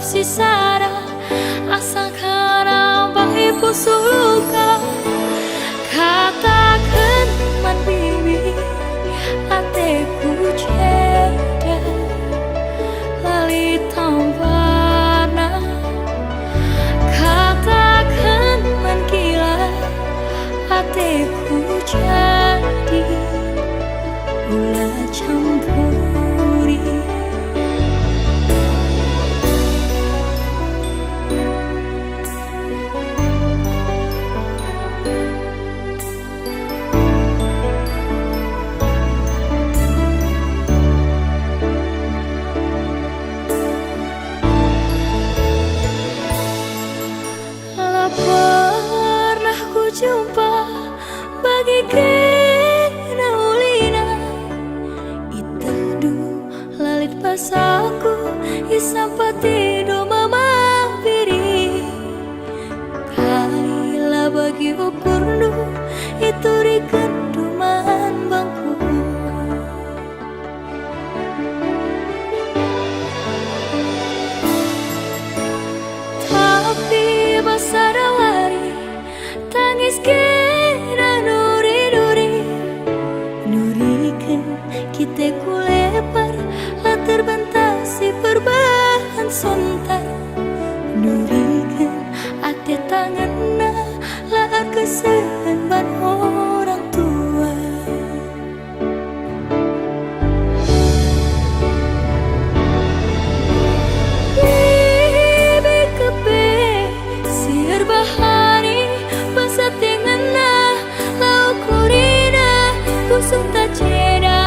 si Sarah asalkan abah ibu suluka katakan man bibi ateku ceda lali tambarna katakan man gila ateku jadi ulah campuri. Pernah ku jumpa bagaikan ulina itedu lalit pasaku isampati do mama piri kaila bagi ukurnu itu rikenduman bangku tapi basarawari tangis kira nuri-nuri nurikan kita kulepar latar bantasi perbahan sontar nurikan ate tanganna laar kesehan orang tua bibi kepe siar bahari masa tengena lau kurina busuk tak ceda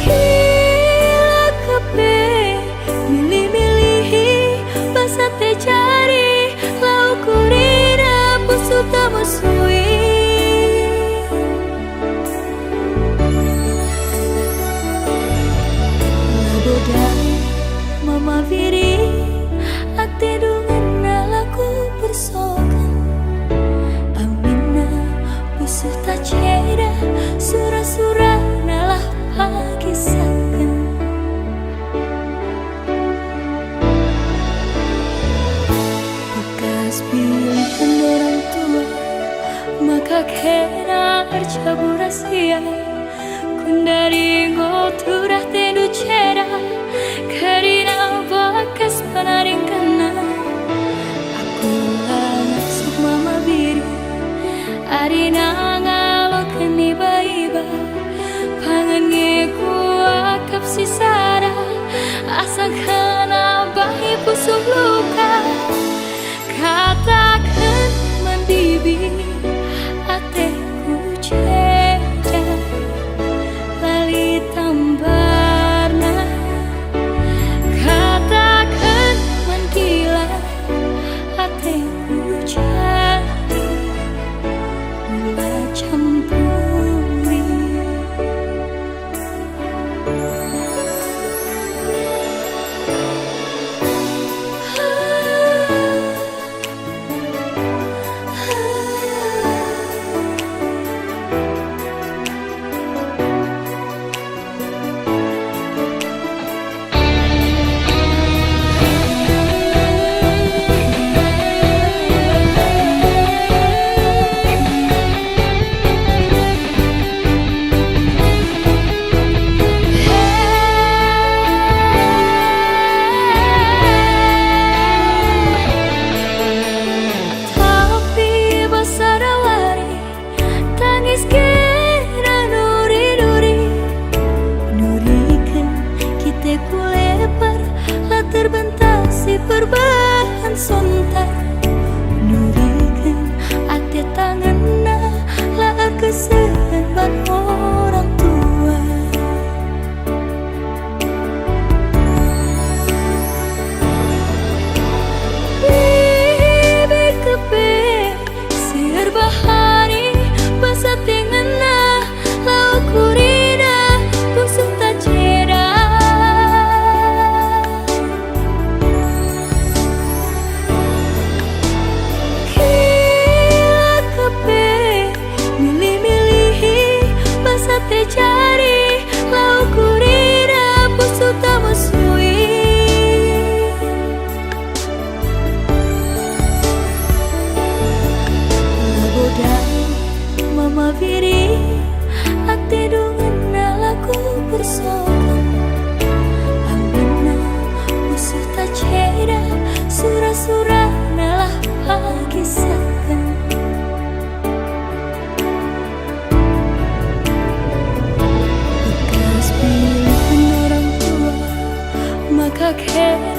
kila kepe milih-milihi masa te cari lau kurina busuk tak musui labodai mama viri ate dengan nalaku bersokan amina busuh tak ceda surah-surah nalah pakisakan bekas pilihan orang tua maka kena arcabu rahasia kundari ngoturah tendu ceda karina bakas panaring kana aku langsung mama biri arina ngalokan iba-iba pangan ngeku akap si Sarah asalkan abah ibu luka katakan man bibi ateku ceda lali tambarna katakan man gila ateku jadi ulah 생각해